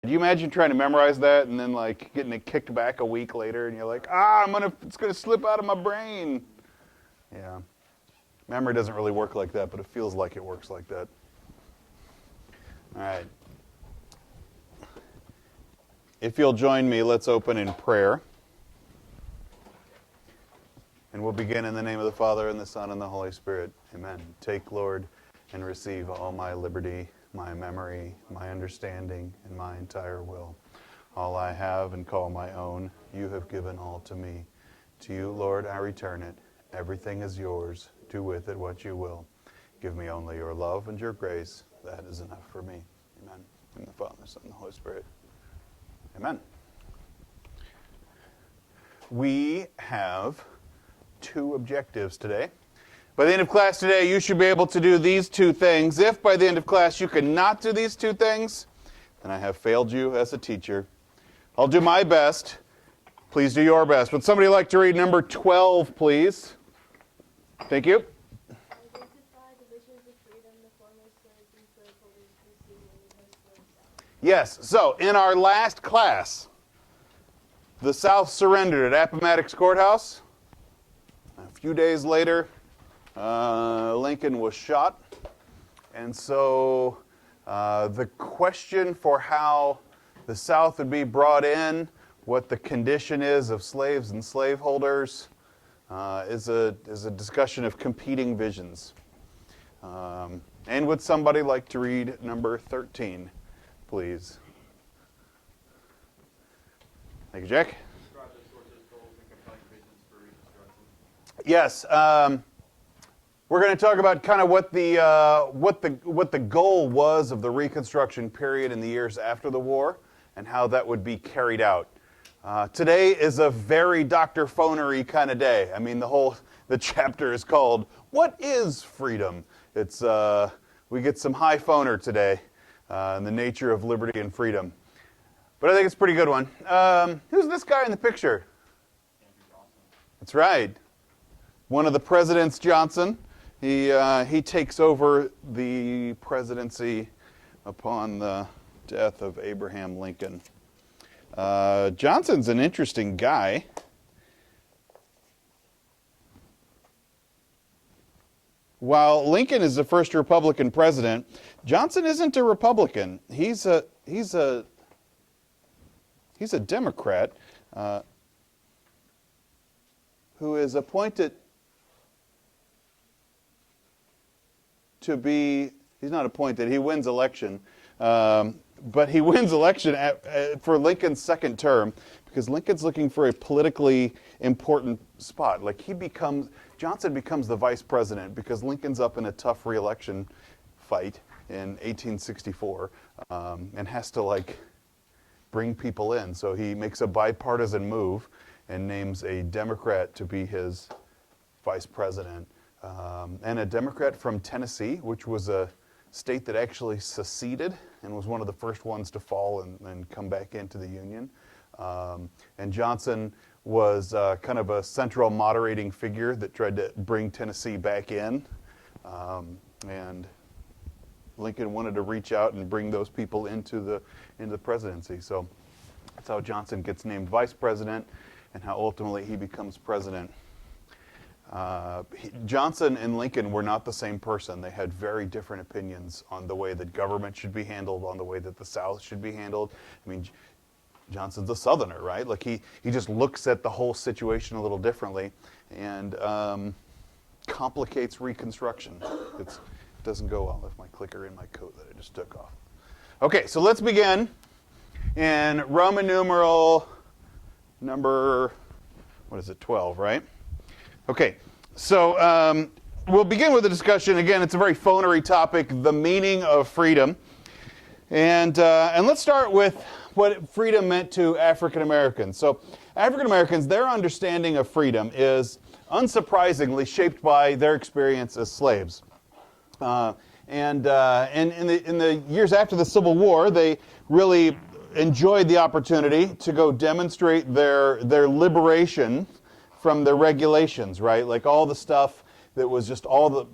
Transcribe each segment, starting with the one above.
Do you imagine trying to memorize that and then like getting it kicked back a week later and you're like, it's gonna slip out of my brain. Yeah. Memory doesn't really work like that, but it feels like it works like that. All right. If you'll join me, let's open in prayer. And we'll begin in the name of the Father, and the Son, and the Holy Spirit. Amen. Take, Lord, and receive all my liberty, my memory, my understanding, and my entire will. All I have and call my own, you have given all to me. To you, Lord, I return it. Everything is yours. Do with it what you will. Give me only your love and your grace. That is enough for me. Amen. In the Father, Son, and the Holy Spirit. Amen. We have 2 objectives today. By the end of class today, you should be able to do these 2 things. If by the end of class you cannot do these 2 things, then I have failed you as a teacher. I'll do my best. Please do your best. Would somebody like to read number 12, please? Thank you. Identify the visions of freedom the former slaves and slaveholders pursue when the slaves out. Yes, so in our last class, the South surrendered at Appomattox Courthouse. A few days later, Lincoln was shot. And so the question for how the South would be brought in, what the condition is of slaves and slaveholders, is a discussion of competing visions. And would somebody like to read number 13, please? Thank you, Jack. Describe the sources, goals, and compelling visions for Reconstruction. Yes, we're going to talk about kind of what the goal was of the Reconstruction period in the years after the war, and how that would be carried out. Today is a very Dr. Phonery kind of day. I mean, the chapter is called "What is Freedom?" It's we get some high phoner today, in the nature of liberty and freedom. But I think it's a pretty good one. Who's this guy in the picture? Andrew Johnson. That's right. One of the presidents, Johnson. He takes over the presidency upon the death of Abraham Lincoln. Johnson's an interesting guy. While Lincoln is the first Republican president, Johnson isn't a Republican. He's a Democrat who is appointed to be, he's not appointed, he wins election. But he wins election for Lincoln's second term because Lincoln's looking for a politically important spot. Like Johnson becomes the vice president because Lincoln's up in a tough re-election fight in 1864 and has to bring people in. So he makes a bipartisan move and names a Democrat to be his vice president. And a Democrat from Tennessee, which was a state that actually seceded and was one of the first ones to fall and come back into the Union. And Johnson was kind of a central moderating figure that tried to bring Tennessee back in. And Lincoln wanted to reach out and bring those people into the presidency. So that's how Johnson gets named vice president and how ultimately he becomes president. Johnson and Lincoln were not the same person. They had very different opinions on the way that government should be handled, on the way that the South should be handled. I mean, Johnson's a Southerner, right? Like he just looks at the whole situation a little differently and complicates Reconstruction. It doesn't go well with my clicker in my coat that I just took off. Okay, so let's begin in Roman numeral number, 12, right? Okay, so we'll begin with a discussion. Again, it's a very phonery topic, the meaning of freedom. And let's start with what freedom meant to African Americans. So African Americans, their understanding of freedom is unsurprisingly shaped by their experience as slaves. And in the years after the Civil War, they really enjoyed the opportunity to go demonstrate their liberation from the regulations, right? Like all the stuff that was just all the,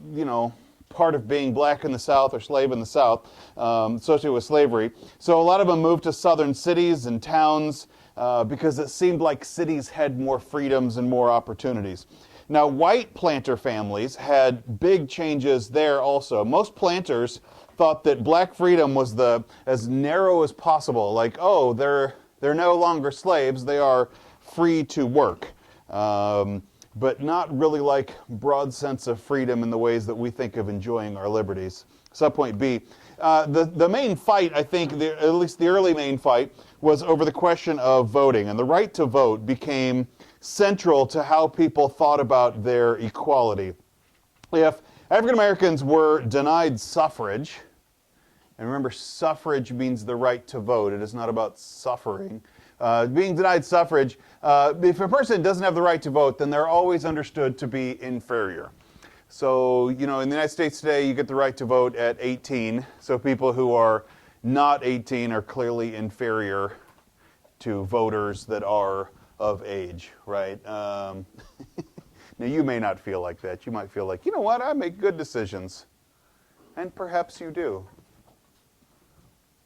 part of being black in the South or slave in the South, associated with slavery. So a lot of them moved to southern cities and towns because it seemed like cities had more freedoms and more opportunities. Now, white planter families had big changes there also. Most planters thought that black freedom was as narrow as possible. Like, oh, they're no longer slaves; they are free to work, but not really like broad sense of freedom in the ways that we think of enjoying our liberties. Subpoint B. The main fight, I think, at least the early main fight, was over the question of voting, and the right to vote became central to how people thought about their equality. If African Americans were denied suffrage, and remember, suffrage means the right to vote, it is not about suffering. Being denied suffrage, if a person doesn't have the right to vote, then they're always understood to be inferior. So, in the United States today, you get the right to vote at 18, so people who are not 18 are clearly inferior to voters that are of age, right? Now, you may not feel like that. You might feel like, you know what, I make good decisions. And perhaps you do.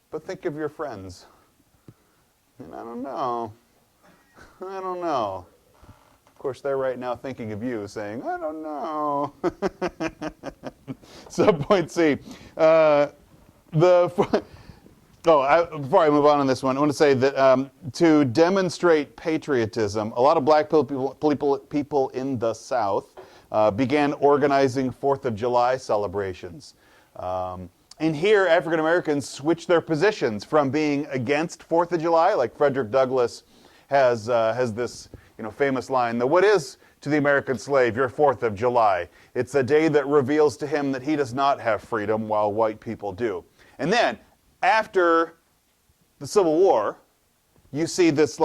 But think of your friends. And I don't know. Of course, they're right now thinking of you, saying, I don't know. Subpoint C. Before I move on this one, I want to say that to demonstrate patriotism, a lot of black people in the South began organizing 4th of July celebrations. And here, African Americans switched their positions from being against 4th of July, like Frederick Douglass has this famous line, that what is to the American slave your 4th of July? It's a day that reveals to him that he does not have freedom while white people do. And then, after the Civil War, you see this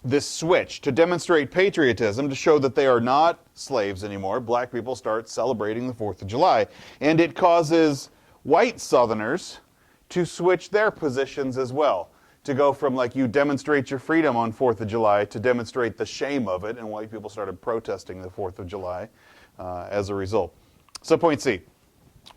this switch to demonstrate patriotism, to show that they are not slaves anymore. Black people start celebrating the 4th of July. And it causes white Southerners to switch their positions as well. To go from you demonstrate your freedom on 4th of July to demonstrate the shame of it, and white people started protesting the 4th of July as a result. Subpoint C.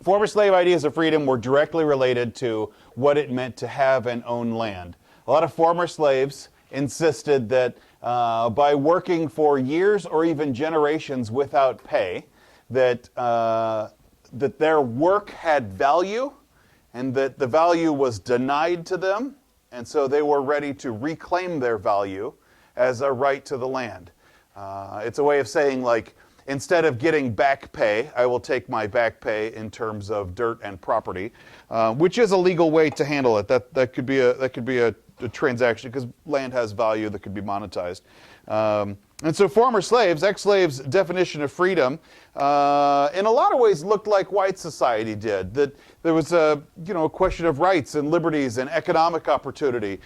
Former slave ideas of freedom were directly related to what it meant to have and own land. A lot of former slaves insisted that by working for years or even generations without pay, that their work had value, and that the value was denied to them, and so they were ready to reclaim their value as a right to the land. It's a way of saying, instead of getting back pay, I will take my back pay in terms of dirt and property, which is a legal way to handle it. That could be a transaction, because land has value that could be monetized. And so former slaves, ex-slaves' definition of freedom, in a lot of ways looked like white society did. That there was a question of rights and liberties and economic opportunity,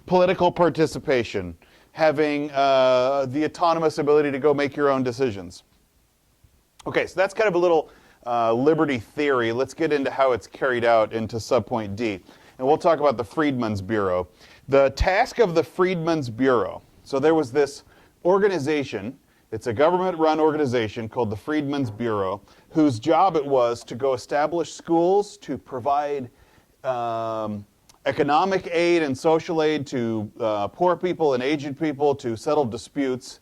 political participation, having the autonomous ability to go make your own decisions. Okay, so that's kind of a little liberty theory. Let's get into how it's carried out into subpoint D. And we'll talk about the Freedmen's Bureau. The task of the Freedmen's Bureau. So there was this organization, it's a government-run organization called the Freedmen's Bureau, whose job it was to go establish schools, to provide economic aid and social aid to poor people and aged people, to settle disputes.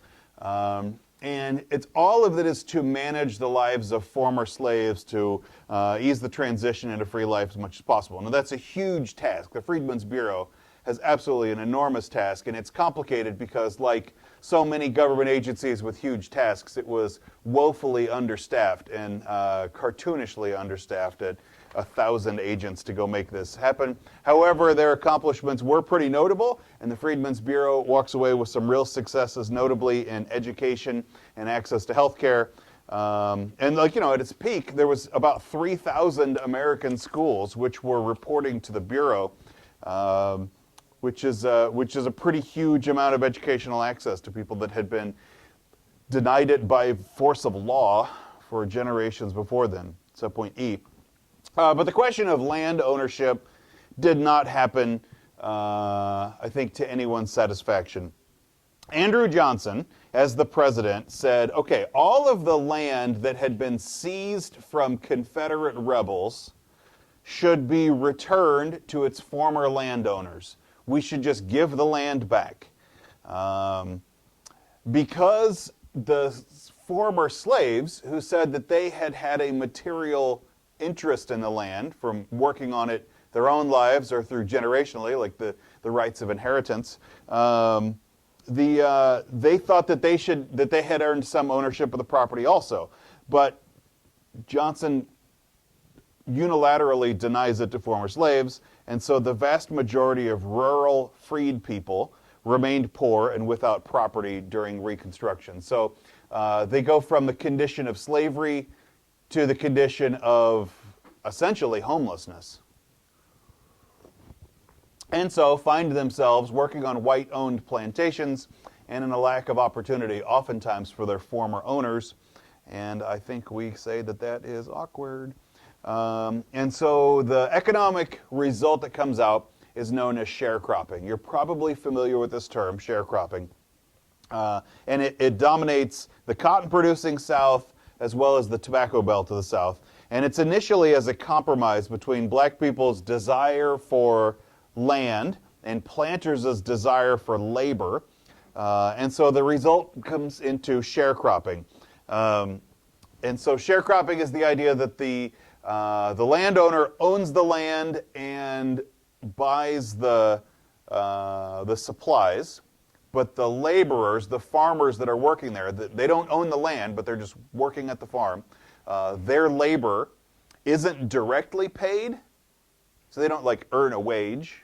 And all of it is to manage the lives of former slaves, to ease the transition into free life as much as possible. Now, that's a huge task. The Freedmen's Bureau has absolutely an enormous task, and it's complicated because, like so many government agencies with huge tasks, it was woefully understaffed and cartoonishly understaffed at 1,000 agents to go make this happen. However, their accomplishments were pretty notable, and the Freedmen's Bureau walks away with some real successes, notably in education and access to health care. And at its peak, there was about 3,000 American schools which were reporting to the Bureau, which is a pretty huge amount of educational access to people that had been denied it by force of law for generations before then. Subpoint E. But the question of land ownership did not happen, I think, to anyone's satisfaction. Andrew Johnson as the president, said, okay, all of the land that had been seized from Confederate rebels should be returned to its former landowners. We should just give the land back. Because the former slaves who said that they had had a material interest in the land from working on it their own lives or through generationally, like the rights of inheritance, they thought that they had earned some ownership of the property also. But Johnson unilaterally denies it to former slaves, and so the vast majority of rural freed people remained poor and without property during Reconstruction. So they go from the condition of slavery to the condition of essentially homelessness. And so find themselves working on white-owned plantations and in a lack of opportunity oftentimes for their former owners. And I think we say that that is awkward. And so the economic result that comes out is known as sharecropping. You're probably familiar with this term, sharecropping. And it dominates the cotton-producing South as well as the tobacco belt to the South. And it's initially as a compromise between black people's desire for land and planters' desire for labor. And so the result comes into sharecropping. And so sharecropping is the idea that the landowner owns the land and buys the supplies, but the laborers, the farmers that are working there, they don't own the land, but they're just working at the farm. Their labor isn't directly paid, so they don't like earn a wage,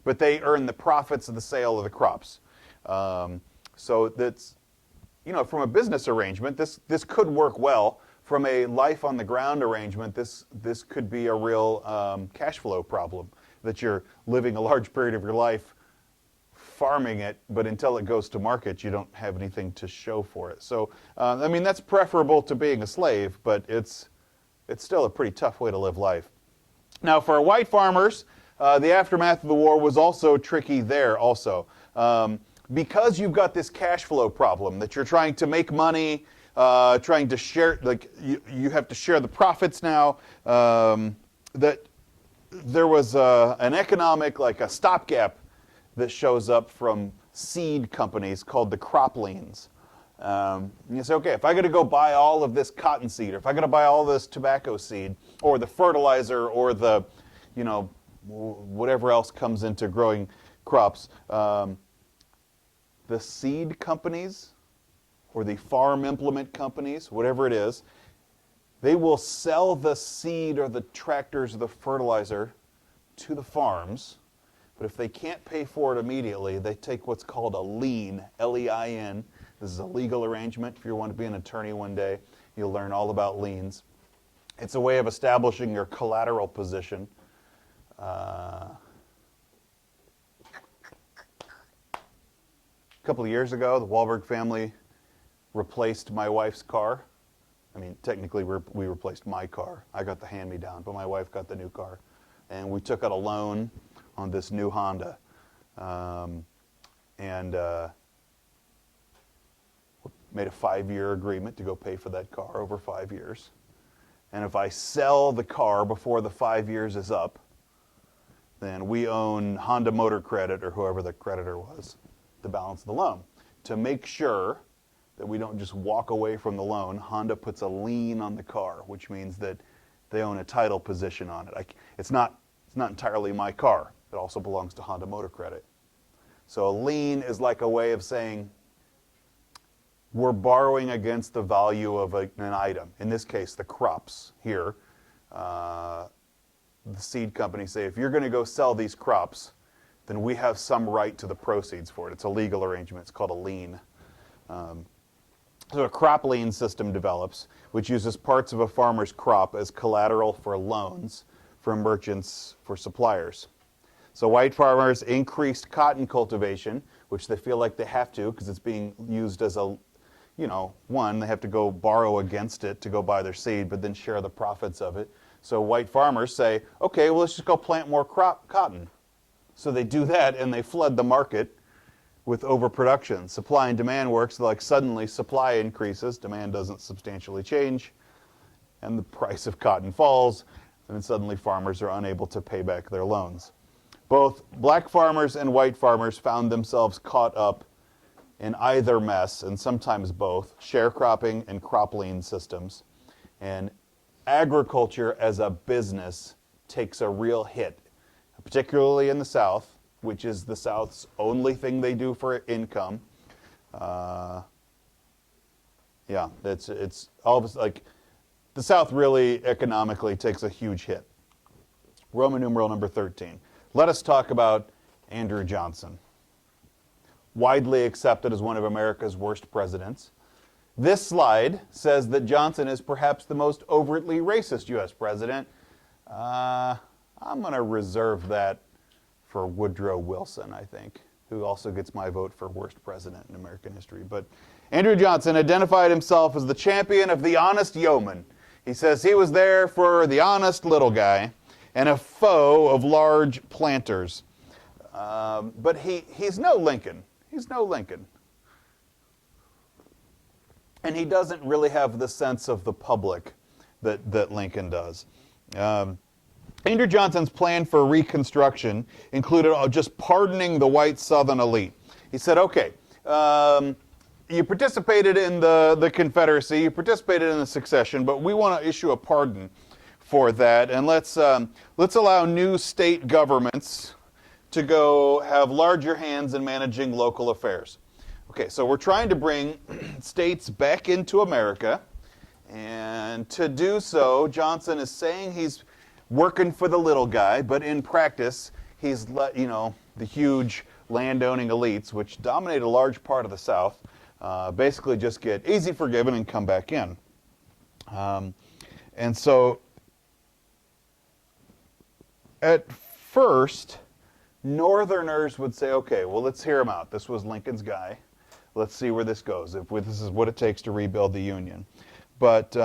but they earn the profits of the sale of the crops. So that's, from a business arrangement, this could work well. From a life on the ground arrangement, this could be a real cash flow problem, that you're living a large period of your life farming it, but until it goes to market, you don't have anything to show for it. So, that's preferable to being a slave, but it's still a pretty tough way to live life. Now, for white farmers, the aftermath of the war was also tricky there also. Because you've got this cash flow problem, that you're trying to make money, trying to share, like you have to share the profits now, that there was an economic, like a stopgap that shows up from seed companies called the crop liens. And you say, okay, if I got to go buy all of this cotton seed, or if I got to buy all this tobacco seed, or the fertilizer, or the, whatever else comes into growing crops, the seed companies or the farm implement companies, whatever it is, they will sell the seed or the tractors or the fertilizer to the farms. But if they can't pay for it immediately, they take what's called a lien, L-E-I-N. This is a legal arrangement. If you want to be an attorney one day, you'll learn all about liens. It's a way of establishing your collateral position. A couple of years ago, the Wahlberg family replaced my wife's car. Technically, we replaced my car. I got the hand-me-down, but my wife got the new car. And we took out a loan on this new Honda. Made a 5-year agreement to go pay for that car over 5 years. And if I sell the car before the 5 years is up, then we own Honda Motor Credit, or whoever the creditor was, the balance of the loan. To make sure that we don't just walk away from the loan, Honda puts a lien on the car, which means that they own a title position on it. It's not entirely my car. It also belongs to Honda Motor Credit. So a lien is like a way of saying we're borrowing against the value of an item. In this case, the crops here. The seed companies say, if you're going to go sell these crops, then we have some right to the proceeds for it. It's a legal arrangement. It's called a lien. So a crop lien system develops, which uses parts of a farmer's crop as collateral for loans from merchants for suppliers. So white farmers increased cotton cultivation, which they feel like they have to because it's being used as a, they have to go borrow against it to go buy their seed, but then share the profits of it. So white farmers say, okay, well, let's just go plant more cotton. So they do that, and they flood the market with overproduction. Supply and demand works like suddenly supply increases, demand doesn't substantially change, and the price of cotton falls, and then suddenly farmers are unable to pay back their loans. Both black farmers and white farmers found themselves caught up in either mess, and sometimes both, sharecropping and crop lien systems. And agriculture as a business takes a real hit, particularly in the South, which is the South's only thing they do for income. It's all of us, like, the South really economically takes a huge hit. Roman numeral number 13. Let us talk about Andrew Johnson. Widely accepted as one of America's worst presidents. This slide says that Johnson is perhaps the most overtly racist U.S. president. I'm going to reserve that for Woodrow Wilson, I think, who also gets my vote for worst president in American history. But Andrew Johnson identified himself as the champion of the honest yeoman. He says he was there for the honest little guy and a foe of large planters. But he's no Lincoln. He's no Lincoln. And he doesn't really have the sense of the public that Lincoln does. Andrew Johnson's plan for Reconstruction included just pardoning the white Southern elite. He said, okay, you participated in the Confederacy, you participated in the secession, but we want to issue a pardon for that, and let's allow new state governments to go have larger hands in managing local affairs. Okay, so we're trying to bring states back into America, and to do so, Johnson is saying he's working for the little guy, but in practice, he's let, the huge landowning elites, which dominate a large part of the South, basically just get easy forgiven and come back in. And so, at first, Northerners would say, okay, well, let's hear him out. This was Lincoln's guy. Let's see where this goes, if this is what it takes to rebuild the Union. But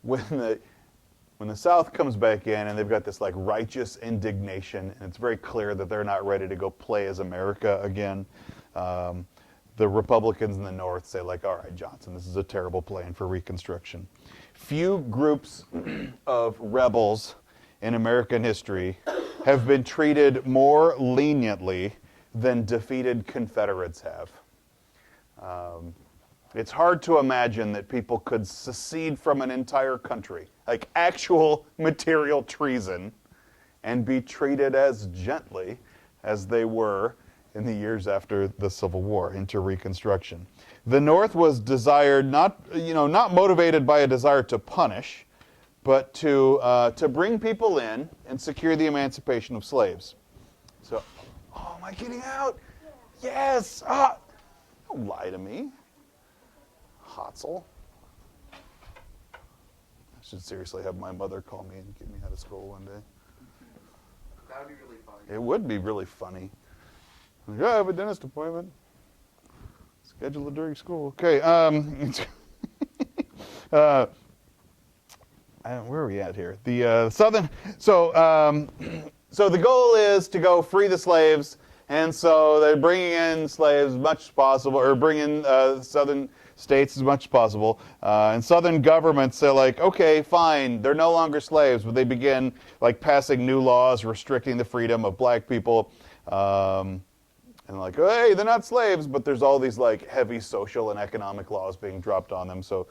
when the South comes back in and they've got this like righteous indignation, and it's very clear that they're not ready to go play as America again, the Republicans in the North say, like, all right, Johnson, this is a terrible plan for Reconstruction. Few groups of rebels in American history have been treated more leniently than defeated Confederates have. It's hard to imagine that people could secede from an entire country, like actual material treason, and be treated as gently as they were in the years after the Civil War into Reconstruction. The North was not motivated by a desire to punish, but to bring people in and secure the emancipation of slaves. So, oh, am I getting out? Yes! Ah! Don't lie to me. Hotzel. I should seriously have my mother call me and get me out of school one day. That would be really funny. It would be really funny. Like, I have a dentist appointment. Schedule it during school. Okay. Where are we at here? The Southern. So the goal is to go free the slaves, and so they're bringing in slaves as much as possible, or bringing Southern states as much as possible. And Southern governments say, like, okay, fine, they're no longer slaves, but they begin like passing new laws restricting the freedom of black people. And like, hey, they're not slaves, but there's all these like heavy social and economic laws being dropped on them. So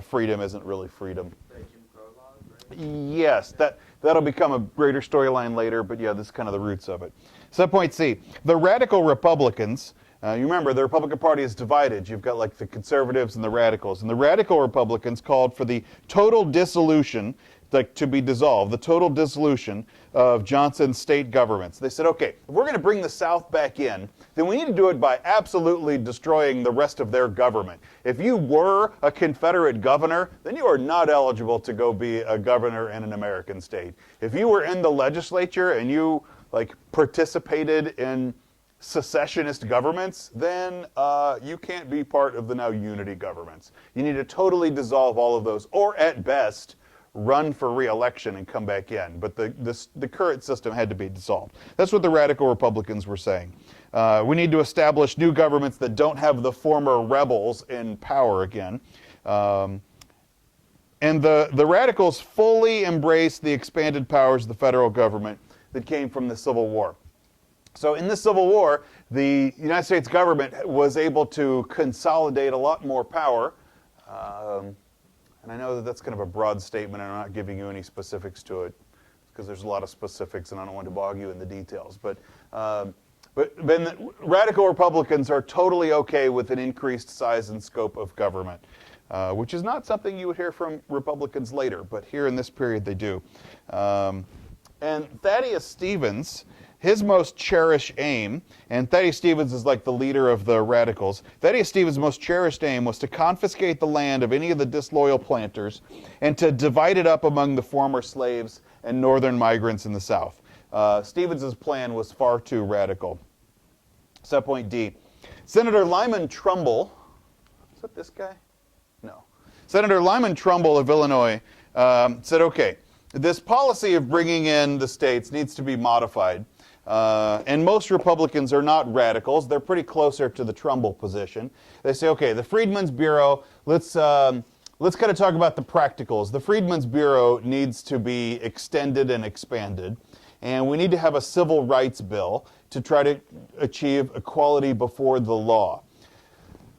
freedom isn't really freedom. Jim Crow laws, right? Yes, that'll become a greater storyline later, but yeah, this is kind of the roots of it. Subpoint C, the radical Republicans, you remember the Republican Party is divided. You've got like the conservatives and the radicals. And the radical Republicans called for the total dissolution, like to be dissolved, the total dissolution of Johnson's state governments. They said, okay, if we're going to bring the South back in, then we need to do it by absolutely destroying the rest of their government. If you were a Confederate governor, then you are not eligible to go be a governor in an American state. If you were in the legislature and you like participated in secessionist governments, then you can't be part of the now unity governments. You need to totally dissolve all of those, or at best, run for re-election and come back in. But the current system had to be dissolved. That's what the radical Republicans were saying. We need to establish new governments that don't have the former rebels in power again. And the radicals fully embraced the expanded powers of the federal government that came from the Civil War. So in the Civil War, the United States government was able to consolidate a lot more power. And I know that that's kind of a broad statement, and I'm not giving you any specifics to it, because there's a lot of specifics, and I don't want to bog you in the details. But then the radical Republicans are totally okay with an increased size and scope of government, which is not something you would hear from Republicans later, but here in this period they do. And Thaddeus Stevens, his most cherished aim, and Thaddeus Stevens is like the leader of the radicals, Thaddeus Stevens' most cherished aim was to confiscate the land of any of the disloyal planters and to divide it up among the former slaves and northern migrants in the South. Stevens' plan was far too radical. Subpoint D. Senator Lyman Trumbull, is that this guy? No. Senator Lyman Trumbull of Illinois said, okay, this policy of bringing in the states needs to be modified. And most Republicans are not radicals. They're pretty closer to the Trumbull position. They say, okay, the Freedmen's Bureau, let's kind of talk about the practicals. The Freedmen's Bureau needs to be extended and expanded. And we need to have a civil rights bill to try to achieve equality before the law.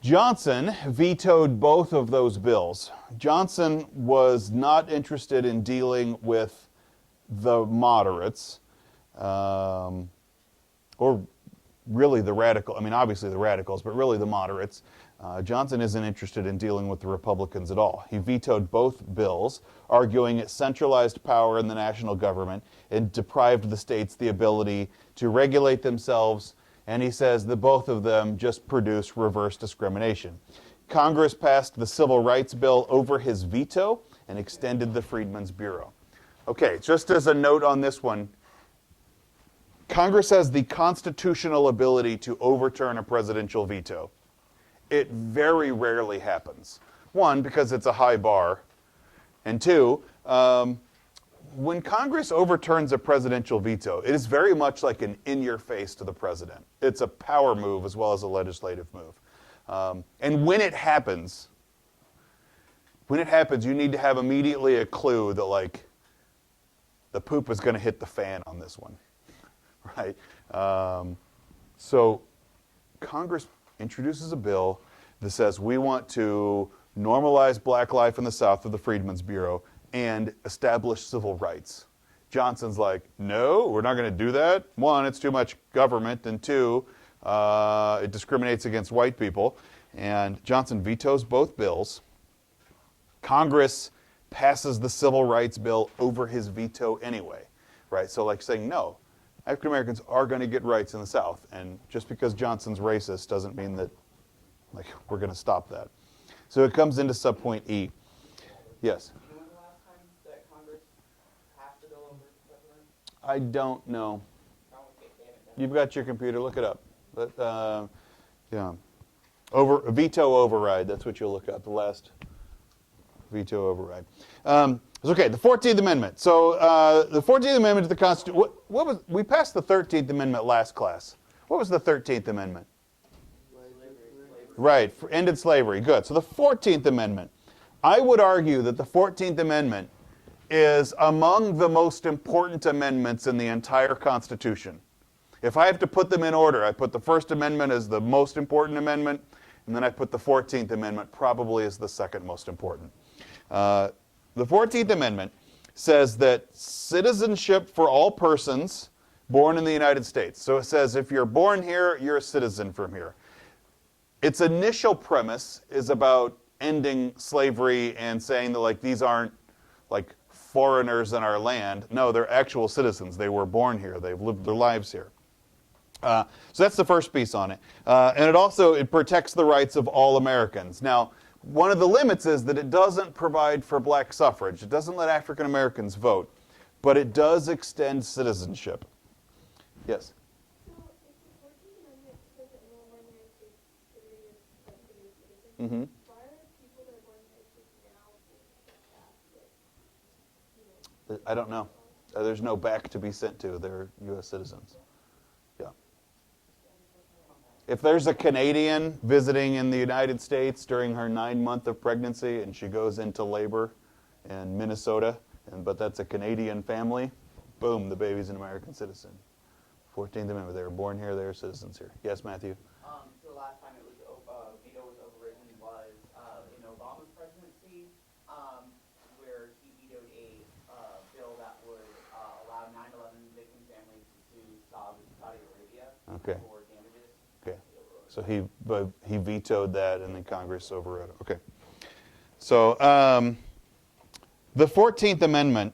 Johnson vetoed both of those bills. Johnson was not interested in dealing with the moderates, or really the radical, I mean, obviously the radicals, but really the moderates. Johnson isn't interested in dealing with the Republicans at all. He vetoed both bills, arguing it centralized power in the national government and deprived the states the ability to regulate themselves, and he says that both of them just produce reverse discrimination. Congress passed the Civil Rights Bill over his veto and extended the Freedmen's Bureau. Okay, just as a note on this one, Congress has the constitutional ability to overturn a presidential veto. It very rarely happens. One, because it's a high bar. And two, when Congress overturns a presidential veto, it is very much like an in-your-face to the president. It's a power move as well as a legislative move. And when it happens, you need to have immediately a clue that, like, the poop is going to hit the fan on this one. Right? So Congress introduces a bill that says we want to normalize black life in the South with the Freedmen's Bureau and establish civil rights. Johnson's like, no, we're not going to do that. One, it's too much government, and two, it discriminates against white people. And Johnson vetoes both bills. Congress passes the Civil Rights Bill over his veto anyway, right? So like saying, no, African Americans are going to get rights in the South, and just because Johnson's racist doesn't mean that, like, we're going to stop that. So it comes into subpoint E. Yes? Do you know when the last time that Congress passed a bill over the president? I don't know. I don't think they haven't done You've got your computer. Look it up. But, yeah. Veto override. That's what you'll look up. The last veto override. Okay, the 14th Amendment. So the 14th Amendment to the Constitution. We passed the 13th Amendment last class. What was the 13th Amendment? Right, ended slavery. Good. So the 14th Amendment. I would argue that the 14th Amendment is among the most important amendments in the entire Constitution. If I have to put them in order, I put the First Amendment as the most important amendment, and then I put the 14th Amendment probably as the second most important. The 14th Amendment says that citizenship for all persons born in the United States. So it says if you're born here, you're a citizen from here. Its initial premise is about ending slavery and saying that, like, these aren't like foreigners in our land. No, they're actual citizens. They were born here. They've lived their lives here. So that's the first piece on it. And it protects the rights of all Americans. Now, one of the limits is that it doesn't provide for black suffrage. It doesn't let African Americans vote. But it does extend citizenship. Yes? So, if the 14th Amendment says that no one in the United States should be a citizen, Mm-hmm. why are people that are born in the United States now being kept back? I don't know. There's no back to be sent to. They're U.S. citizens. Yeah. If there's a Canadian visiting in the United States during her 9 month of pregnancy and she goes into labor in Minnesota, but that's a Canadian family, boom, the baby's an American citizen. 14th Amendment. They were born here. They're citizens here. Yes, Matthew? So the last time it was, veto was overridden was in Obama's presidency, where he vetoed a bill that would allow 9/11 victim families to sue Saudi Arabia Okay. for damages. Okay. So he vetoed that, and then Congress overrode it. Okay. So the 14th Amendment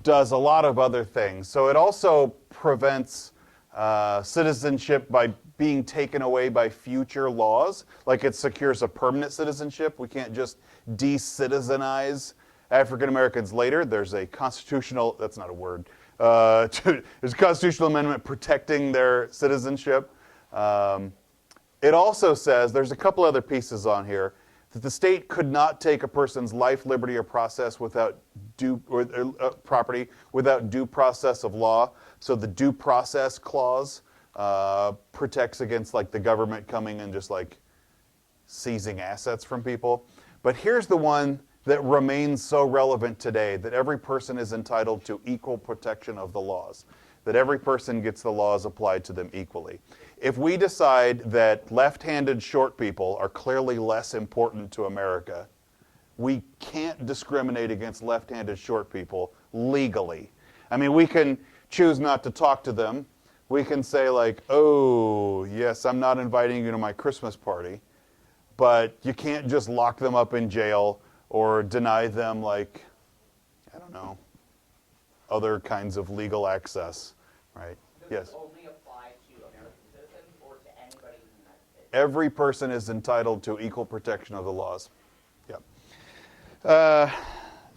does a lot of other things. So it also prevents citizenship by being taken away by future laws. Like it secures a permanent citizenship. We can't just de-citizenize African Americans later. There's a constitutional, that's not a word, there's a constitutional amendment protecting their citizenship. It also says, there's a couple other pieces on here, that the state could not take a person's life, liberty, or process without property without due process of law. So the due process clause protects against like the government coming and just like seizing assets from people. But here's the one that remains so relevant today, that every person is entitled to equal protection of the laws, that every person gets the laws applied to them equally. If we decide that left-handed short people are clearly less important to America, we can't discriminate against left-handed short people legally. I mean, we can choose not to talk to them. We can say like, oh, yes, I'm not inviting you to my Christmas party. But you can't just lock them up in jail or deny them like, I don't know, other kinds of legal access, right? Yes. Does it only apply to American citizens or to anybody in the United States? Every person is entitled to equal protection of the laws. Yeah.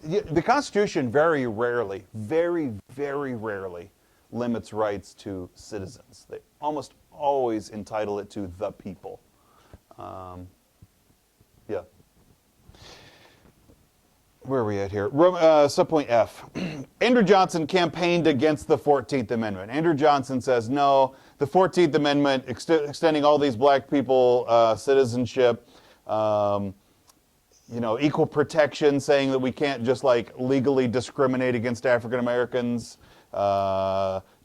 The Constitution very rarely, very, very rarely limits rights to citizens. They almost always entitle it to the people. Yeah. Where are we at here? Subpoint F. Andrew Johnson campaigned against the 14th Amendment. Andrew Johnson says, no, the 14th Amendment, extending all these black people citizenship, equal protection, saying that we can't just like legally discriminate against African Americans,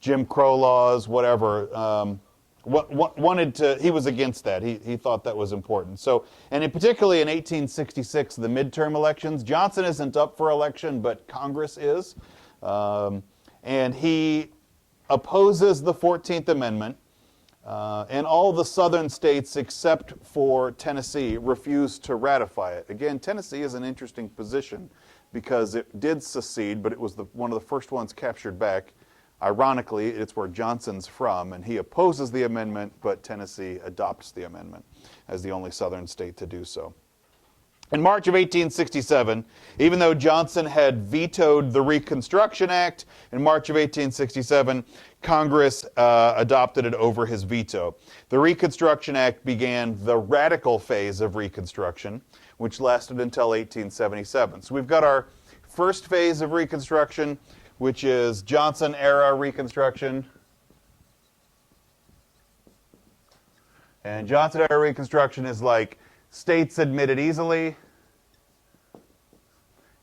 Jim Crow laws, whatever. He was against that. He thought that was important. So, and particularly in 1866, the midterm elections, Johnson isn't up for election, but Congress is. And he opposes the 14th Amendment. And all the southern states, except for Tennessee, refused to ratify it. Again, Tennessee is an interesting position because it did secede, but it was one of the first ones captured back. Ironically, it's where Johnson's from, and he opposes the amendment, but Tennessee adopts the amendment as the only southern state to do so. In March of 1867, even though Johnson had vetoed the Reconstruction Act, in March of 1867, Congress adopted it over his veto. The Reconstruction Act began the radical phase of Reconstruction, which lasted until 1877. So we've got our first phase of Reconstruction, which is Johnson-era Reconstruction. And Johnson-era Reconstruction is like states admitted easily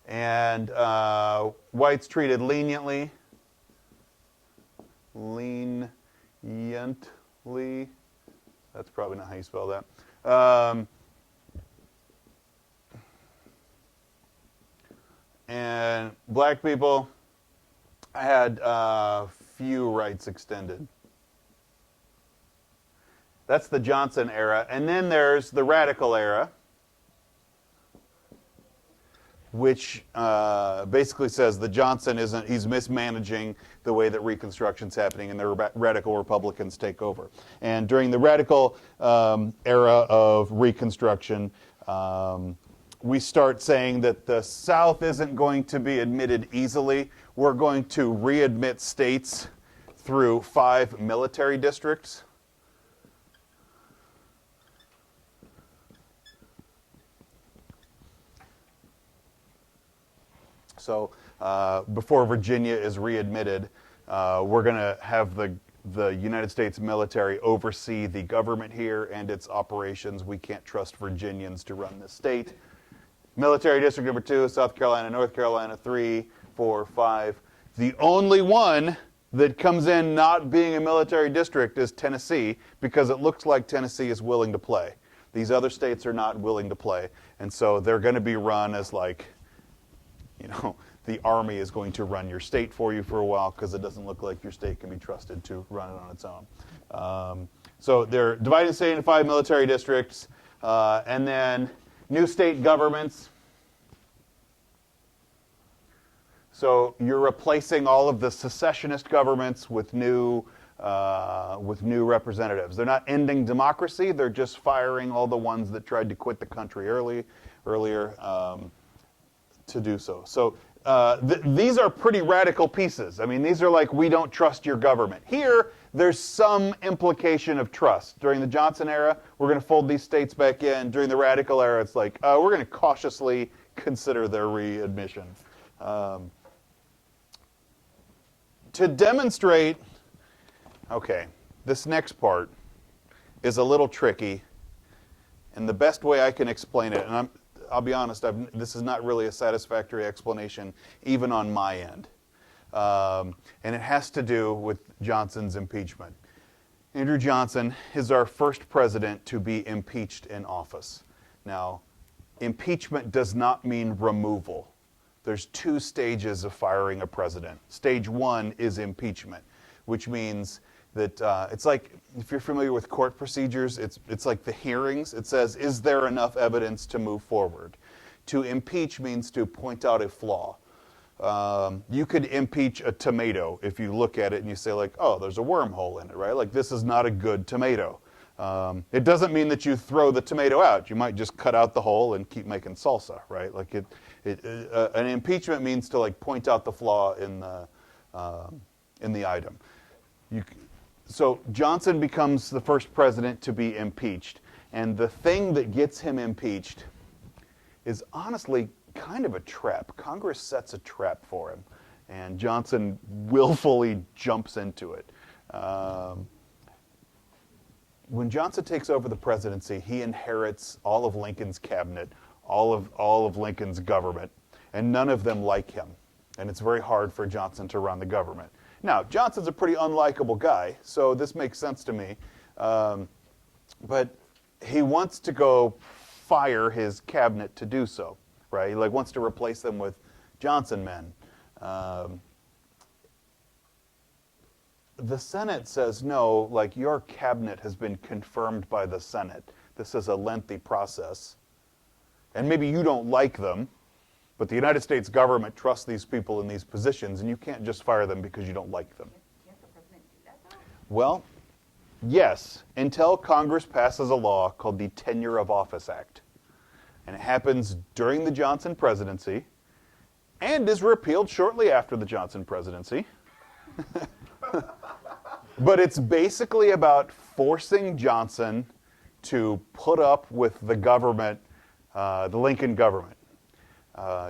and whites treated leniently. Leniently. That's probably not how you spell that. And black people had few rights extended. That's the Johnson era. And then there's the radical era, which basically says that Johnson he's mismanaging the way that Reconstruction's happening and the radical Republicans take over. And during the radical era of Reconstruction, we start saying that the South isn't going to be admitted easily. We're going to readmit states through 5 military districts. So before Virginia is readmitted, we're going to have the United States military oversee the government here and its operations. We can't trust Virginians to run this state. Military District number 2, South Carolina, North Carolina, 3, 4, 5. The only one that comes in not being a military district is Tennessee, because it looks like Tennessee is willing to play. These other states are not willing to play. And so they're going to be run as like, the Army is going to run your state for you for a while, because it doesn't look like your state can be trusted to run it on its own. So they're dividing the state into 5 military districts, and then new state governments. So you're replacing all of the secessionist governments with new representatives. They're not ending democracy. They're just firing all the ones that tried to quit the country earlier to do so. So these are pretty radical pieces. I mean, these are like, we don't trust your government. Here, there's some implication of trust. During the Johnson era, we're going to fold these states back in. During the radical era, it's like, we're going to cautiously consider their readmission. To demonstrate, okay, this next part is a little tricky, and the best way I can explain it, and I'll be honest, this is not really a satisfactory explanation, even on my end. And it has to do with Johnson's impeachment. Andrew Johnson is our first president to be impeached in office. Now, impeachment does not mean removal. There's 2 stages of firing a president. Stage 1 is impeachment, which means that it's like, if you're familiar with court procedures, it's like the hearings. It says, is there enough evidence to move forward? To impeach means to point out a flaw. You could impeach a tomato if you look at it and you say, like, oh, there's a wormhole in it, right? Like, this is not a good tomato. It doesn't mean that you throw the tomato out. You might just cut out the hole and keep making salsa, right? Like, an impeachment means to, like, point out the flaw in the item. So Johnson becomes the first president to be impeached, and the thing that gets him impeached is honestly kind of a trap. Congress sets a trap for him, and Johnson willfully jumps into it. When Johnson takes over the presidency, he inherits all of Lincoln's cabinet, all of Lincoln's government, and none of them like him. And it's very hard for Johnson to run the government. Now, Johnson's a pretty unlikable guy, so this makes sense to me. But he wants to go fire his cabinet to do so, right? He wants to replace them with Johnson men. The Senate says, no, your cabinet has been confirmed by the Senate. This is a lengthy process. And maybe you don't like them, but the United States government trusts these people in these positions, and you can't just fire them because you don't like them. Can't the president do that, though? Well, yes, until Congress passes a law called the Tenure of Office Act. And it happens during the Johnson presidency and is repealed shortly after the Johnson presidency. But it's basically about forcing Johnson to put up with the government, the Lincoln government.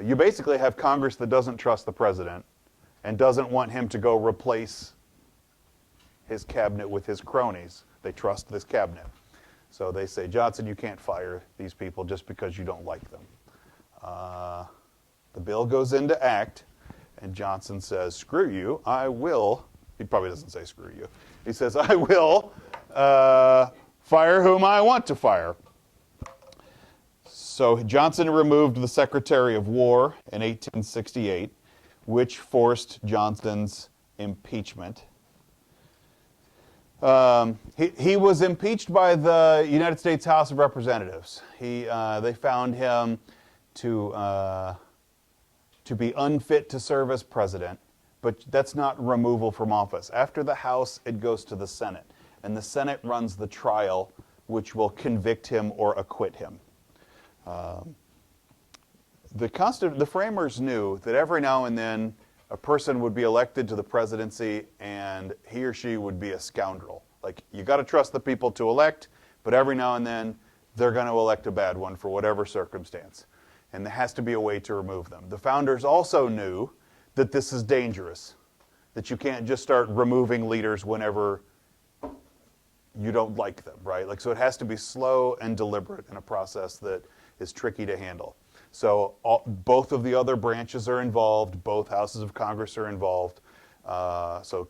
You basically have Congress that doesn't trust the president and doesn't want him to go replace his cabinet with his cronies. They trust this cabinet. So they say, Johnson, you can't fire these people just because you don't like them. The bill goes into act, and Johnson says, screw you, I will. He probably doesn't say screw you. He says, I will fire whom I want to fire. So Johnson removed the Secretary of War in 1868, which forced Johnson's impeachment. He was impeached by the United States House of Representatives. They found him to be unfit to serve as president, but that's not removal from office. After the House, it goes to the Senate, and the Senate runs the trial, which will convict him or acquit him. The framers knew that every now and then a person would be elected to the presidency and he or she would be a scoundrel. You got to trust the people to elect, but every now and then they're going to elect a bad one for whatever circumstance. And there has to be a way to remove them. The founders also knew that this is dangerous, that you can't just start removing leaders whenever you don't like them, right? Like, so it has to be slow and deliberate in a process that is tricky to handle. So both of the other branches are involved. Both houses of Congress are involved. So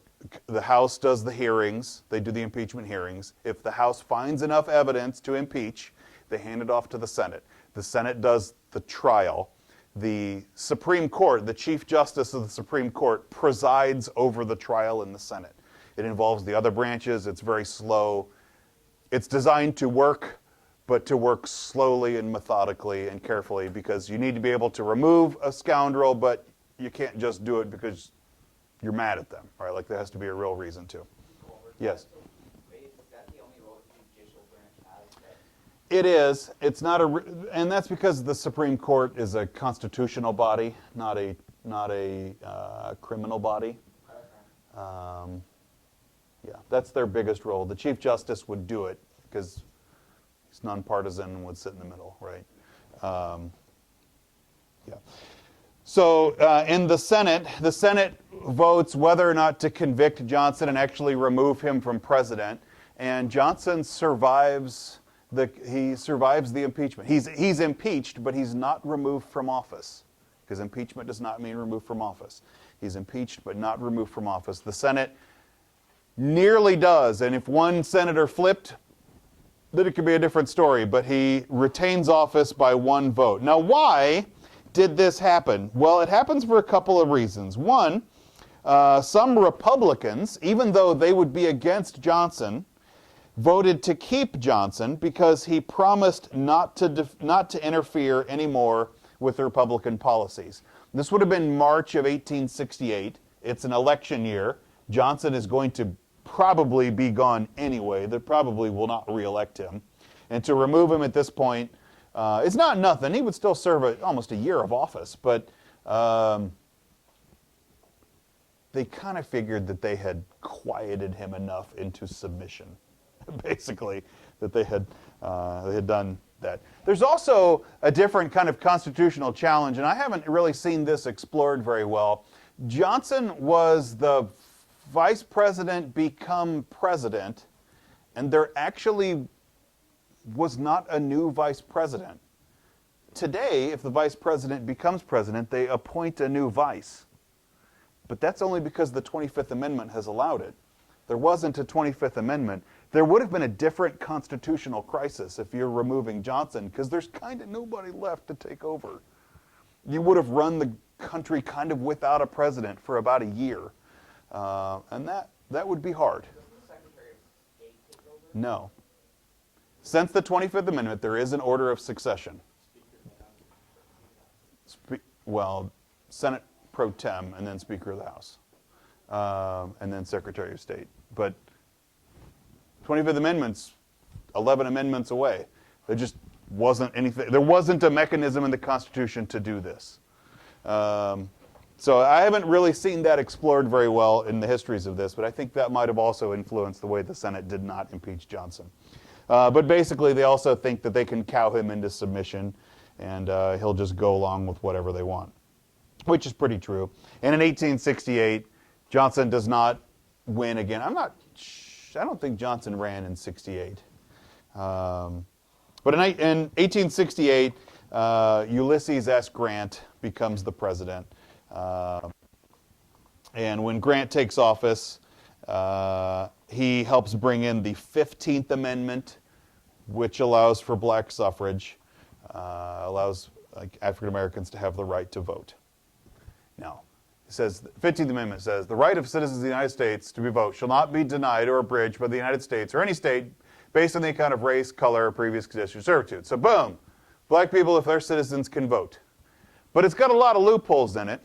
the House does the hearings. They do the impeachment hearings. If the House finds enough evidence to impeach, they hand it off to the Senate. The Senate does the trial. The Supreme Court, the Chief Justice of the Supreme Court, presides over the trial in the Senate. It involves the other branches. It's very slow. It's designed to work, but to work slowly and methodically and carefully, because you need to be able to remove a scoundrel, but you can't just do it because you're mad at them, right? Like, there has to be a real reason to. Yes? Is that the only role the judicial branch has? It is. It's not and that's because the Supreme Court is a constitutional body, not a criminal body. Yeah, that's their biggest role. The Chief Justice would do it because he's nonpartisan and would sit in the middle, right? Yeah. So in the Senate votes whether or not to convict Johnson and actually remove him from president. And Johnson survives the impeachment. He's impeached, but he's not removed from office, because impeachment does not mean removed from office. He's impeached, but not removed from office. The Senate nearly does, and if one senator flipped, then it could be a different story, but he retains office by one vote. Now, why did this happen? Well, it happens for a couple of reasons. One, some Republicans, even though they would be against Johnson, voted to keep Johnson because he promised not to interfere anymore with the Republican policies. This would have been March of 1868. It's an election year. Johnson is going to probably be gone anyway. They probably will not reelect him. And to remove him at this point, it's not nothing. He would still serve almost a year of office, but they kind of figured that they had quieted him enough into submission, basically, that they had done that. There's also a different kind of constitutional challenge, and I haven't really seen this explored very well. Johnson was the vice president become president, and there actually was not a new vice president. Today, if the vice president becomes president, they appoint a new vice. But that's only because the 25th Amendment has allowed it. There wasn't a 25th Amendment. There would have been a different constitutional crisis if you're removing Johnson, because there's kind of nobody left to take over. You would have run the country kind of without a president for about a year. And that would be hard. Doesn't the Secretary of State take over? No. Since the 25th Amendment, there is an order of succession. Well, Senate pro tem, and then Speaker of the House, and then Secretary of State. But 25th Amendment's 11 amendments away. There just wasn't anything. There wasn't a mechanism in the Constitution to do this. So I haven't really seen that explored very well in the histories of this, but I think that might have also influenced the way the Senate did not impeach Johnson. But basically, they also think that they can cow him into submission, and he'll just go along with whatever they want, which is pretty true. And in 1868, Johnson does not win again. I don't think Johnson ran in 68. But in 1868, Ulysses S. Grant becomes the president. And when Grant takes office, he helps bring in the 15th Amendment, which allows for black suffrage, allows African Americans to have the right to vote. Now, it says, the 15th Amendment says, the right of citizens of the United States to vote shall not be denied or abridged by the United States or any state based on the account of race, color, or previous condition of servitude. So boom, black people, if they're citizens, can vote. But it's got a lot of loopholes in it,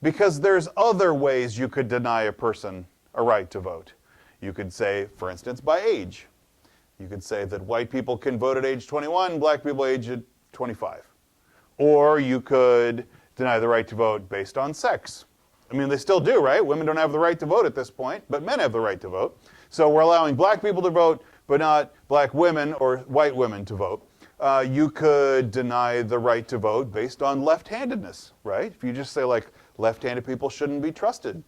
because there's other ways you could deny a person a right to vote. You could say, for instance, by age. You could say that white people can vote at age 21, black people age at 25. Or you could deny the right to vote based on sex. I mean, they still do, right? Women don't have the right to vote at this point, but men have the right to vote. So we're allowing black people to vote, but not black women or white women to vote. You could deny the right to vote based on left-handedness, right? If you just say, like, Left-handed people shouldn't be trusted.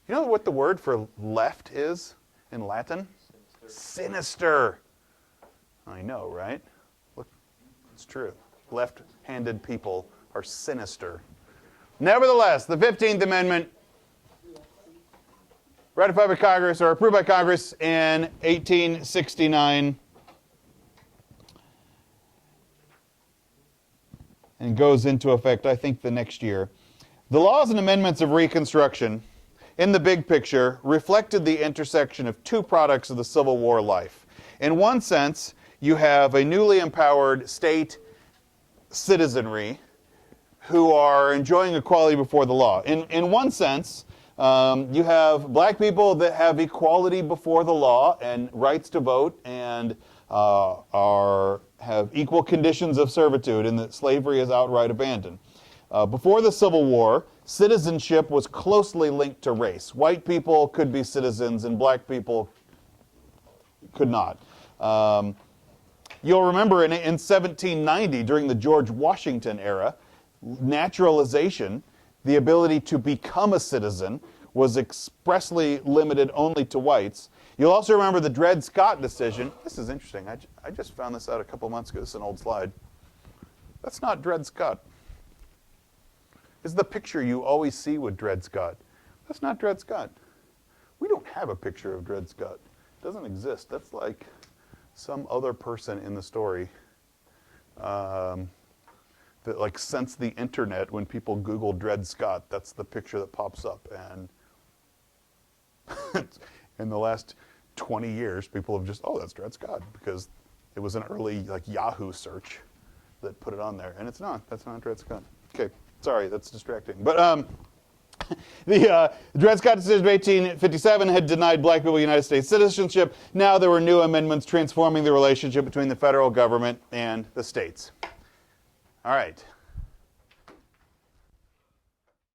You know what the word for left is in Latin? Sinister. I know, right? Look, it's true. Left-handed people are sinister. Nevertheless, the 15th Amendment, ratified by Congress, or approved by Congress in 1869, and goes into effect, I think, the next year. The laws and amendments of Reconstruction, in the big picture, reflected the intersection of two products of the Civil War life. In one sense, you have a newly empowered state citizenry who are enjoying equality before the law. In one sense, you have black people that have equality before the law and rights to vote and have equal conditions of servitude, and that slavery is outright abandoned. Before the Civil War, citizenship was closely linked to race. White people could be citizens and black people could not. You'll remember in 1790, during the George Washington era, naturalization, the ability to become a citizen, was expressly limited only to whites. You'll also remember the Dred Scott decision. This is interesting. I just found this out a couple months ago. This is an old slide. That's not Dred Scott. Is the picture you always see with Dred Scott. That's not Dred Scott. We don't have a picture of Dred Scott. It doesn't exist. That's like some other person in the story that, like, since the internet, when people Google Dred Scott, that's the picture that pops up. And in the last 20 years, people have just, oh, that's Dred Scott, because it was an early, like, Yahoo search that put it on there. And it's not. That's not Dred Scott. Okay. Sorry, that's distracting. But the Dred Scott decision of 1857 had denied black people United States citizenship. Now there were new amendments transforming the relationship between the federal government and the states. All right.